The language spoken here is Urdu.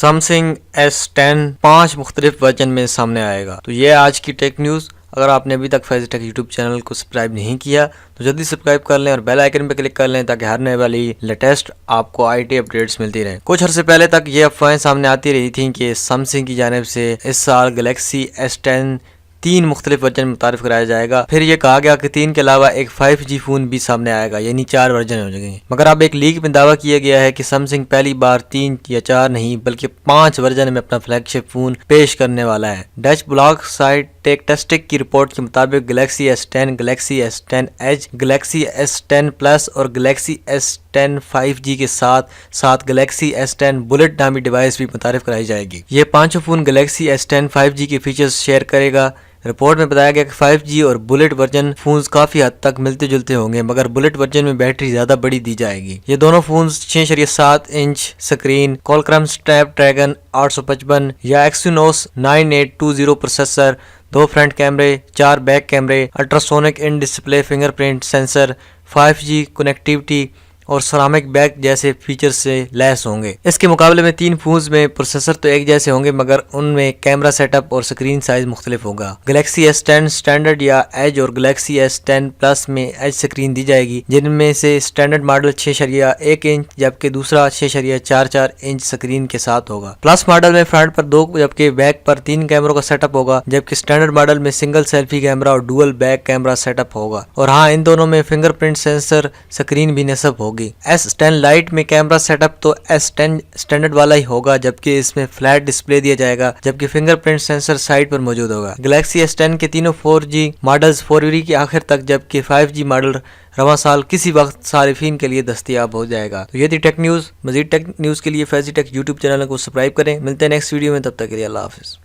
سیمسنگ S10 5 مختلف ورژن میں سامنے آئے گا۔ تو یہ آج کی ٹیک نیوز۔ اگر آپ نے ابھی تک فیضی ٹیک یوٹیوب چینل کو سبسکرائب نہیں کیا تو جلدی سبسکرائب کر لیں اور بیل آئیکن پہ کلک کر لیں تاکہ ہر نئے والی لیٹسٹ آپ کو آئی ٹی اپڈیٹس ملتی رہیں۔ کچھ عرصے پہلے تک یہ افواہیں سامنے آتی رہی تھیں کہ سیمسنگ کی جانب سے اس سال گلیکسی S10 3 مختلف ورژن متعارف کرایا جائے گا۔ پھر یہ کہا گیا کہ 3 کے علاوہ ایک 5G فون بھی سامنے آئے گا، یعنی 4 ورژن ہو جائیں گے۔ مگر اب ایک لیک میں دعویٰ کیا گیا ہے کہ سیمسنگ پہلی بار 3 یا 4 نہیں بلکہ 5 ورژن میں اپنا فلیگ شپ فون پیش کرنے والا ہے۔ ڈچ بلاگ سائٹ ٹیکٹسٹک کی رپورٹ کے مطابق Galaxy S10، Galaxy S10 edge, Galaxy S10 plus اور گلیکسی S10 5G کے ساتھ ساتھ گلیکسی S10 بلٹ نامی ڈیوائس بھی متعارف کرائی جائے گی۔ یہ پانچوں فون گلیکسی S10 5G کے فیچرز شیئر کرے گا۔ رپورٹ میں بتایا گیا کہ 5G اور بلٹ ورژن فونز کافی حد تک ملتے جلتے ہوں گے، مگر بلٹ ورژن میں بیٹری زیادہ بڑی دی جائے گی۔ یہ دونوں phones 6.7 inch screen, Qualcomm Snapdragon 855 یا ایکسینوس 9820 پروسیسر، 2 فرنٹ کیمرے، 4 بیک کیمرے، ultrasonic in display fingerprint sensor, 5G connectivity اور سرامک بیک جیسے فیچر سے لیس ہوں گے۔ اس کے مقابلے میں 3 فونز میں پروسیسر تو ایک جیسے ہوں گے مگر ان میں کیمرہ سیٹ اپ اور سکرین سائز مختلف ہوگا۔ گلیکسی S10 سٹینڈرڈ یا ایج اور گلیکسی S10 پلس میں ایج سکرین دی جائے گی، جن میں سے سٹینڈرڈ ماڈل 6.1 انچ جبکہ دوسرا 6.44 انچ سکرین کے ساتھ ہوگا۔ پلس ماڈل میں فرنٹ پر 2 جبکہ بیک پر 3 کیمروں کا سیٹ اپ ہوگا، جبکہ سٹینڈرڈ ماڈل میں سنگل سیلفی کیمرہ اور dual back camera set up ہوگا، اور ہاں ان دونوں میں فنگر پرنٹ سینسر سکرین بھی نصب ہوگی۔ S10 لائٹ میں کیمرہ سیٹ اپ تو S10 سٹینڈرڈ والا ہی ہوگا، جبکہ اس میں فلیٹ ڈسپلے دیا جائے گا، جبکہ فنگر پرنٹ سینسر سائڈ پر موجود ہوگا۔ گلیکسی S10 کے تینوں 4G ماڈلز فروری کے آخر تک جبکہ 5G ماڈل رواں سال کسی وقت صارفین کے لیے دستیاب ہو جائے گا۔ تو یہ تھی ٹیک نیوز۔ مزید ٹیک نیوز کے لیے فیضی ٹیک یوٹیوب چینل کو سبسکرائب کریں۔ ملتے ہیں نیکسٹ ویڈیو میں، تب تک کے لیے اللہ حافظ۔